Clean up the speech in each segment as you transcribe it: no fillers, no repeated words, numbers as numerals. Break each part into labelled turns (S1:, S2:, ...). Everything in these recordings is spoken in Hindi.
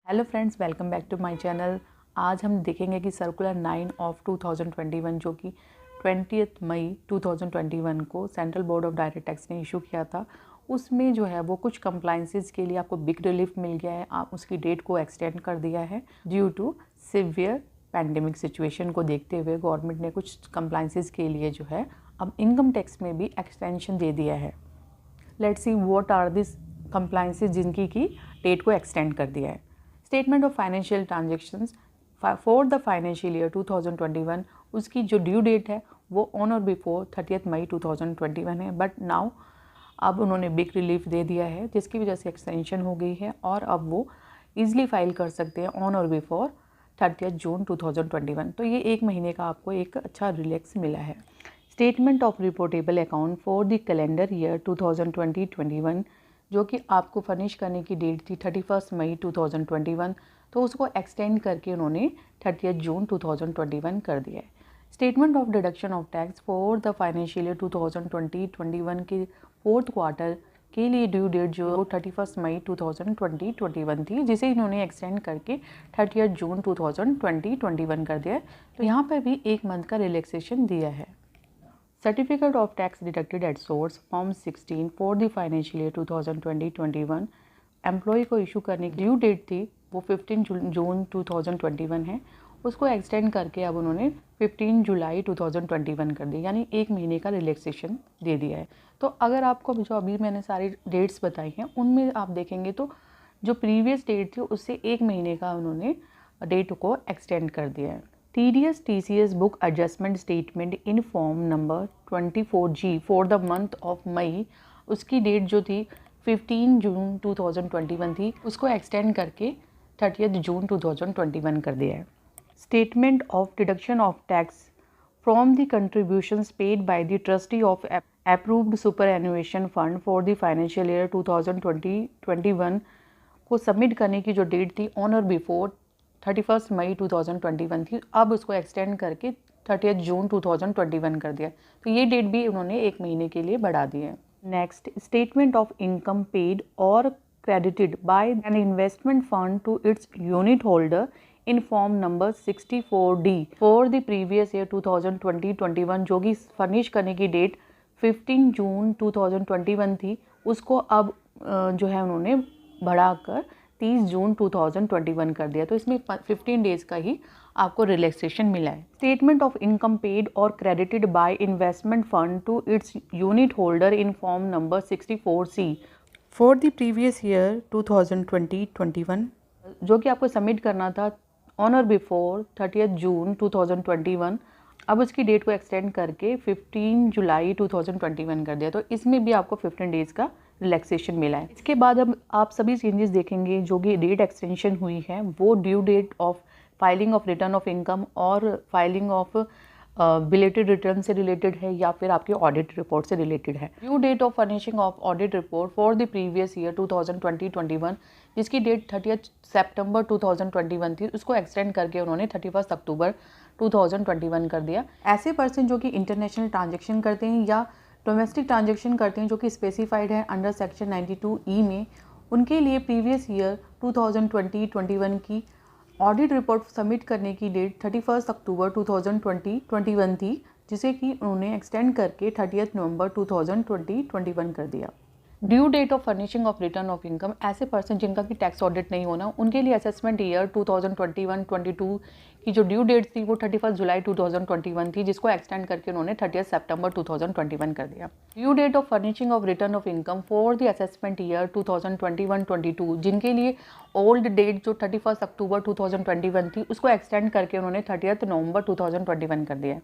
S1: Hello friends, welcome back to my channel. आज हम देखेंगे कि सर्कुलर 9 ऑफ 2021 जो कि 20 मई 2021 को central board of direct tax ने इशू किया था, उसमें जो है वो कुछ कंप्लाइंसेस के लिए आपको बिग रिलीफ मिल गया है। आप उसकी डेट को एक्सटेंड कर दिया है due to severe pandemic situation को देखते हुए गवर्नमेंट ने कुछ कंप्लाइंसेस के लिए जो है अब इनकम टैक्स में भी एक्सटेंशन दे दिया है। Let's see what are this compliances जिनकी की डेट को एक्सटेंड कर दिया है। Statement of financial transactions for the financial year 2021, उसकी जो ड्यू डेट है वो ऑन और बिफोर 30 मई 2021 है, बट नाउ अब उन्होंने बिग रिलीफ दे दिया है जिसकी वजह से एक्सटेंशन हो गई है और अब वो ईजिली फाइल कर सकते हैं ऑन और बिफोर 30 जून 2021। तो ये एक महीने का आपको एक अच्छा रिलैक्स मिला है। Statement of reportable account for the calendar year 2020-21 जो कि आपको फर्निश करने की डेट थी 31 मई 2021, तो उसको एक्सटेंड करके उन्होंने 30 जून 2021 कर दिया है। Statement of deduction of tax for the financial year 2020-21 के फोर्थ क्वार्टर के लिए ड्यू डेट जो 31 मई 2020-21 थी, जिसे इन्होंने एक्सटेंड करके 30 जून 2020-21 कर दिया है। तो यहाँ पर भी एक मंथ का रिलैक्सेशन दिया है। Certificate of tax deducted at source form 16 for the financial year 2020-21 employ को इशू करने की ड्यू डेट थी वो 15 जून 2021 है, उसको एक्सटेंड करके अब उन्होंने 15 जुलाई 2021 कर दी, यानी एक महीने का रिलैक्सेशन दे दिया है। तो अगर आपको जो अभी मैंने सारी डेट्स बताई हैं उनमें आप देखेंगे तो जो प्रीवियस डेट थी उससे एक महीने का उन्होंने डेट को एक्सटेंड कर दिया है। TDS TCS book adjustment statement in form number 24G for the month of May, उसकी डेट जो थी 15 जून 2021 थी, उसको एक्सटेंड करके 30 जून 2021 कर दिया है। Statement of deduction of tax from the contributions paid by the trustee of approved superannuation fund for the financial year 2020-21 को सबमिट करने की जो डेट थी ऑन और बिफोर 31 मई 2021 थी, अब उसको एक्सटेंड करके 30 जून 2021 कर दिया। तो ये डेट भी उन्होंने एक महीने के लिए बढ़ा दी है। Next, statement of income paid और credited by an investment fund to its unit holder in form number 64D for the previous year 2020-21 जो कि फर्निश करने की डेट 15 जून 2021 थी, उसको अब जो है उन्होंने बढ़ाकर 30 जून 2021 कर दिया। तो इसमें 15 डेज का ही आपको रिलैक्सेशन मिला है। स्टेटमेंट ऑफ इनकम पेड और credited by investment fund to its unit holder in form number 64C for the previous year 2020-21 जो कि आपको सबमिट करना था ऑन और बिफोर 30 जून 2021, अब उसकी डेट को एक्सटेंड करके 15 जुलाई 2021 कर दिया। तो इसमें भी आपको 15 डेज का रिलैक्सेशन मिला है। इसके बाद अब आप सभी चेंजेस देखेंगे जो कि डेट एक्सटेंशन हुई है वो due date of filing of return of income और फाइलिंग ऑफ बिलेटेड रिटर्न से रिलेटेड है या फिर आपके ऑडिट रिपोर्ट से रिलेटेड है। Due date of furnishing of audit report for the previous year 2020-21 जिसकी डेट 30 सितंबर 2021 थी, उसको एक्सटेंड करके उन्होंने 31 अक्टूबर 2021 कर दिया। ऐसे पर्सन जो कि इंटरनेशनल ट्रांजेक्शन करते हैं या डोमेस्टिक ट्रांजेक्शन करते हैं जो कि स्पेसिफाइड है अंडर सेक्शन 92E में, उनके लिए प्रीवियस ईयर 2020-21 की ऑडिट रिपोर्ट सबमिट करने की डेट 31 अक्टूबर 2020-21 थी, जिसे कि उन्होंने एक्सटेंड करके 30 नवंबर 2020-21 कर दिया। Due date of furnishing of return of income, ऐसे पर्सन जिनका कि टैक्स ऑडिट नहीं होना, उनके लिए असेसमेंट ईयर 2021-22 की जो ड्यू डेट थी वो 31 जुलाई 2021 थी, जिसको एक्सटेंड करके उन्होंने 30 सितंबर 2021 कर दिया। Due date of furnishing of return of income for the assessment year 2021-22 जिनके लिए ओल्ड डेट जो 31 अक्टूबर 2021 थी, उसको एक्सटेंड करके उन्होंने 30 नवंबर 2021 कर दिया।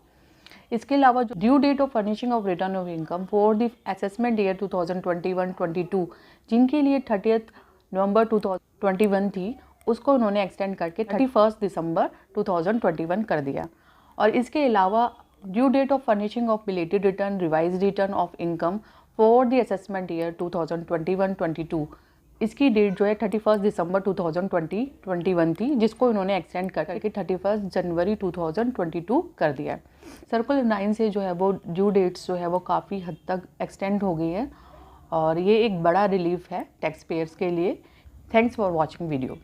S1: इसके अलावा जो due date of furnishing of return of income for the assessment year 2021-22 जिनके लिए 30 नवंबर 2021 थी, उसको उन्होंने एक्सटेंड करके 31 दिसंबर 2021 कर दिया। और इसके अलावा due date of furnishing of belated return revise return of income for the assessment year 2021-22 इसकी डेट जो है 31 दिसंबर 2021 थी, जिसको इन्होंने एक्सटेंड करके 31 जनवरी 2022 कर दिया। सर्कुलर 9 से जो है वो ड्यू डेट्स जो है वो काफ़ी हद तक एक्सटेंड हो गई है और ये एक बड़ा रिलीफ है टैक्स पेयर्स के लिए। Thanks for watching video.